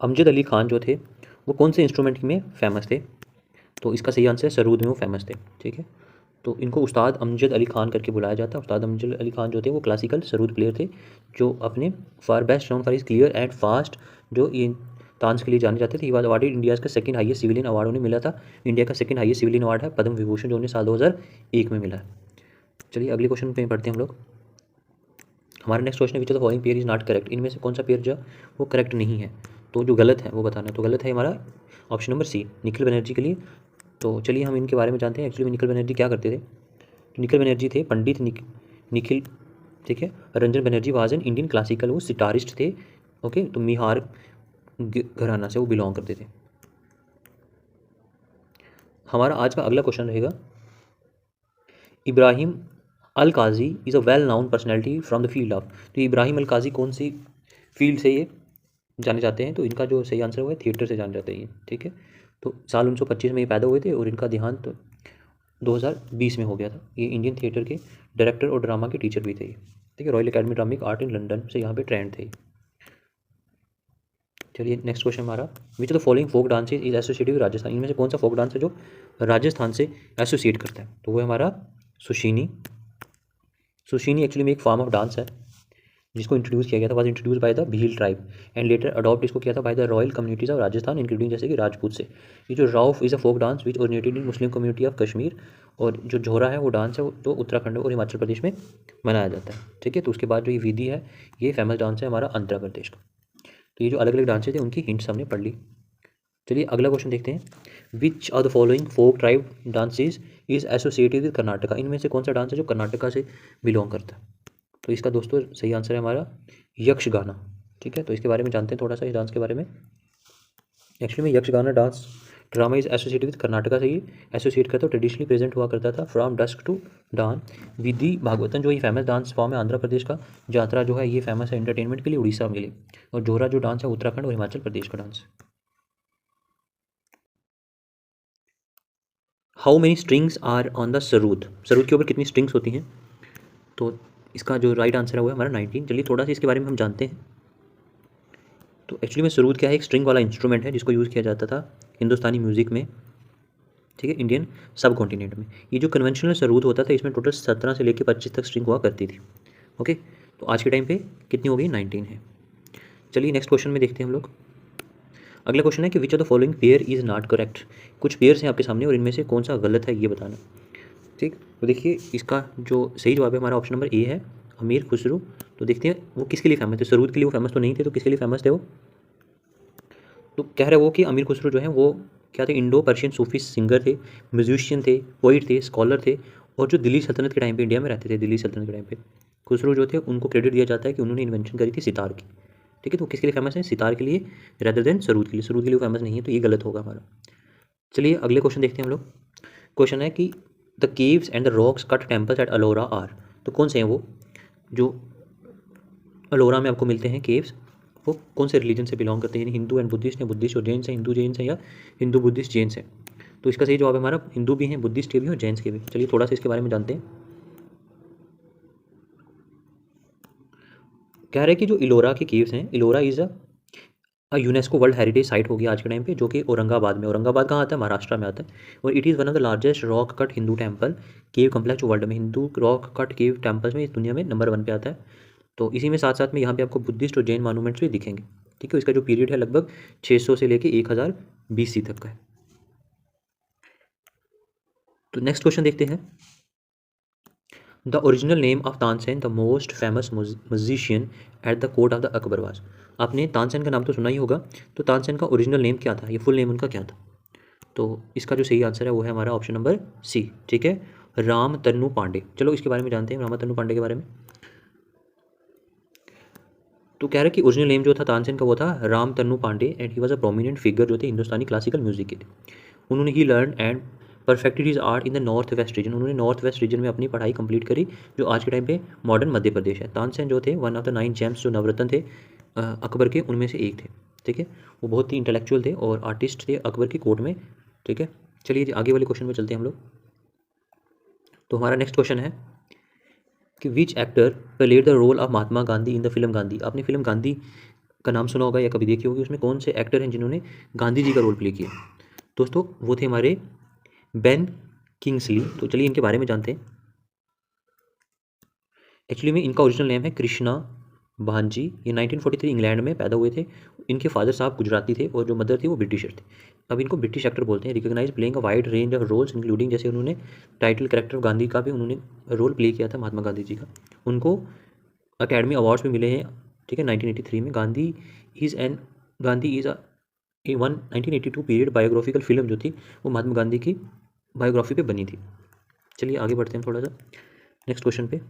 अमजद अली खान जो थे वो कौन से इंस्ट्रूमेंट में फ़ेमस थे? तो इसका सही आंसर है सरूद में वो फेमस थे। ठीक है, तो इनको उस्ताद अमजद अली खान करके बुलाया जाता है। उस्ताद अमजद अली खान जो थे वो क्लासिकल सरूद प्लेयर थे, जो अपने for best known for is clear and fast जो ये तान्स के लिए जाने जाते थे। ये अवार्डेड इंडिया का सेकंड हाईएस्ट सिविलियन अवार्ड उन्हें मिला था। इंडिया का सेकंड हाईएस्ट सिविलियन अवार्ड है पद्म विभूषण, जो उन्हें साल 2001 में मिला है। चलिए अगले क्वेश्चन पे पढ़ते हैं हम लोग। हमारा next question which of the following pair is not correct, इनमें से कौन सा पेयर जो वो करेक्ट नहीं है, तो जो गलत है वो बताना है। तो गलत है हमारा option number C, Nikhil Banerjee के लिए। तो चलिए हम इनके बारे में जानते हैं। एक्चुअली में निखिल बनर्जी क्या करते थे? तो निखिल बनर्जी थे पंडित निखिल, ठीक है। Ranjan Banerjee was an Indian classical, वो सितारिस्ट थे। ओके, तो मिहार घराना से वो बिलोंग करते थे। हमारा आज का अगला क्वेश्चन रहेगा, Ebrahim Alkazi is a well known personality from the field of. तो इब्राहिम अल काजी कौन सी फील्ड से ये जाने जाते हैं? तो इनका जो सही आंसर हुआ है थिएटर से जाने जाते हैं ये। ठीक है, तो साल 1925 में ये पैदा हुए थे और इनका देहांत तो 2020 में हो गया था। ये इंडियन थिएटर के डायरेक्टर और ड्रामा के टीचर भी थे ये। ठीक है, royal academy dramatic art in London से यहाँ पे ट्रेंड थे। चलिए नेक्स्ट क्वेश्चन हमारा, which of the following folk dance is associated with Rajasthan. इनमें से कौन सा फोक डांस है जो राजस्थान से एसोसिएट करता है? तो वो है हमारा सुशीनी। सुशीनी एक्चुअली में एक फॉर्म ऑफ डांस है जिसको इंट्रोड्यूस किया गया था, was introduce by the Bhil tribe and later adopt इसको किया था by the royal communities of Rajasthan including जैसे कि राजपूत से। ये जो Rouf is a folk dance which originated in Muslim community of Kashmir, और जो झोरा है वो डांस है वो तो उत्तराखंड और हिमाचल प्रदेश में मनाया जाता है। ठीक है, तो उसके बाद जो ये विधि है ये फेमस डांस है हमारा आंध्र प्रदेश का। तो ये जो अलग अलग डांसेज थे उनकी हिंट्स हमने पढ़ ली। चलिए अगला क्वेश्चन देखते हैं, which of the following folk tribe dances is associated with Karnataka. इनमें से कौन सा डांस है जो कर्नाटका से बिलोंग करता है? तो इसका दोस्तों सही आंसर है हमारा यक्षगाना। ठीक है, तो इसके बारे में जानते हैं थोड़ा सा इस डांस के बारे में। एक्चुअली में Yakshagana dance drama is associated with Karnataka से ही एसोसिएट करता है। ट्रेडिशनली प्रेजेंट हुआ करता था फ्रॉम डस्क टू डान। विधि भागवतन जो ये फेमस डांस फॉर्म है आंध्र प्रदेश का। यात्रा जो है ये फेमस है एंटरटेनमेंट के लिए उड़ीसा में लिए। और जोरा जो डांस है उत्तराखंड और हिमाचल प्रदेश का dance. How many strings are on the sarod. Sarod के ऊपर कितनी स्ट्रिंग्स होती हैं? तो इसका जो राइट आंसर है वो है हमारा 19। चलिए थोड़ा सा इसके बारे में हम जानते हैं। तो एक्चुअली में सरूद क्या है, एक स्ट्रिंग वाला इंस्ट्रूमेंट है जिसको यूज़ किया जाता था हिंदुस्तानी म्यूज़िक में। ठीक है, इंडियन सब कॉन्टिनेंट में। ये जो कन्वेंशनल सरूद होता था इसमें टोटल 17 से लेकर 25 तक स्ट्रिंग हुआ करती थी। ओके, तो आज के टाइम पे कितनी हो गई? 19 है। चलिए नेक्स्ट क्वेश्चन में देखते हैं हम लोग। अगला क्वेश्चन है कि विच of the following pair is not correct. कुछ पेयर्स हैं आपके सामने और इनमें से कौन सा गलत है ये बताना। ठीक, तो देखिए इसका जो सही जवाब है हमारा ऑप्शन नंबर ए है, अमीर खुसरो। तो देखते हैं वो किसके लिए फेमस थे। सरूद के लिए वो फेमस तो नहीं थे, तो किसके लिए फेमस थे वो? तो कह रहे वो कि अमीर खुसरो जो है वो क्या थे, इंडो पर्शियन सूफी सिंगर थे, म्यूजिशियन थे, पोइट थे, स्कॉलर थे, और जो दिल्ली सल्तनत के टाइम पे इंडिया में रहते थे। दिल्ली सल्तनत के टाइम पे खुसरो जो थे उनको क्रेडिट दिया जाता है कि उन्होंने इन्वेंशन करी थी सितार की। ठीक है, तो किसके लिए फेमस है? सितार के लिए रेदर देन सरूद के लिए। सरूद के लिए फेमस नहीं है, तो ये गलत होगा हमारा। चलिए अगले क्वेश्चन देखते हैं हम लोग। क्वेश्चन है कि the caves and the rocks cut temples at Ellora are. तो कौन से हैं वो जो अलोरा में आपको मिलते हैं केव्स, वो कौन से रिलीजन से बिलोंग करते हैं? हिंदू एंड बुद्धिस्ट हैं, बुद्धिस्ट और जैन से, हिंदू जैन से, या हिंदू बुद्धिस्ट जैन से? तो इसका सही जवाब है हमारा हिंदू भी हैं, बुद्धिस्ट के भी और जैन के भी। चलिए थोड़ा सा इसके बारे में जानते हैं। कह रहे हैं कि जो इलोरा के केव्स हैं, Ellora is a UNESCO world heritage site होगी आज के टाइम पे, जो कि औरंगाबाद में, औरंगाबाद कहाँ आता है? महाराष्ट्र में आता है। और it is one of the largest rock cut Hindu temple cave complex world में। Hindu rock cut cave temples में इस दुनिया में नंबर 1 पे आता है। तो इसी में साथ साथ में यहाँ पे आपको बुद्धिस्ट और जैन मॉन्यूमेंट्स भी दिखेंगे। ठीक है, इसका जो पीरियड है लगभग 600 से लेके 1000 BC तक का है। तो नेक्स्ट क्वेश्चन देखते हैं। The original name of Tansen the most famous musician at the court of the Akbar was. आपने तानसेन का नाम तो सुना ही होगा, तो तानसेन का ओरिजिनल नेम क्या था? ये फुल नेम उनका क्या था? तो इसका जो सही आंसर है वो है हमारा ऑप्शन नंबर सी। ठीक है, राम तन्नू पांडे। चलो इसके बारे में जानते हैं राम तन्नू पांडे के बारे में। तो कह रहे कि ओरिजिनल नेम जो था तानसेन का वो था Ramtanu Pandey and he was a prominent figure जो थे हिंदुस्तानी क्लासिकल म्यूजिक के थे। उन्होंने he learn and perfected his art in the north west region. उन्होंने नॉर्थ वेस्ट रीजन में अपनी पढ़ाई कंप्लीट करी, जो आज के टाइम पे मॉडर्न मध्य प्रदेश है। तानसेन जो थे वन ऑफ द 9 जेम्स जो नवरत्न थे अकबर के, उनमें से एक थे। ठीक है, वो बहुत ही इंटेलेक्चुअल थे और आर्टिस्ट थे अकबर की कोर्ट में। ठीक है, चलिए आगे वाले क्वेश्चन में चलते हैं हम लोग। तो हमारा नेक्स्ट क्वेश्चन है कि which actor played the role of Mahatma Gandhi in the film Gandhi. आपने फिल्म गांधी का नाम सुना होगा या कभी देखी होगी, उसमें कौन से एक्टर हैं जिन्होंने गांधी जी का रोल प्ले किया? दोस्तों वो थे हमारे बेन किंग्सली। तो चलिए इनके बारे में जानते हैं। एक्चुअली में इनका ओरिजिनल नेम है कृष्णा भांजी। ये 1943 इंग्लैंड में पैदा हुए थे। इनके फादर साहब गुजराती थे और जो मदर थी वो ब्रिटिशर थी। अब इनको ब्रिटिश एक्टर बोलते हैं। Recognize playing a wide range of roles including, जैसे उन्होंने टाइटल कैरेक्टर गांधी का भी उन्होंने रोल प्ले किया था, महात्मा गांधी जी का। उनको अकेडमी अवार्ड्स भी मिले हैं, ठीक है, 1983 में। Gandhi is a one 1982 period biographical film जो थी वो महात्मा गांधी की बायोग्राफी पे बनी थी। चलिए आगे बढ़ते हैं थोड़ा सा नेक्स्ट क्वेश्चन पे।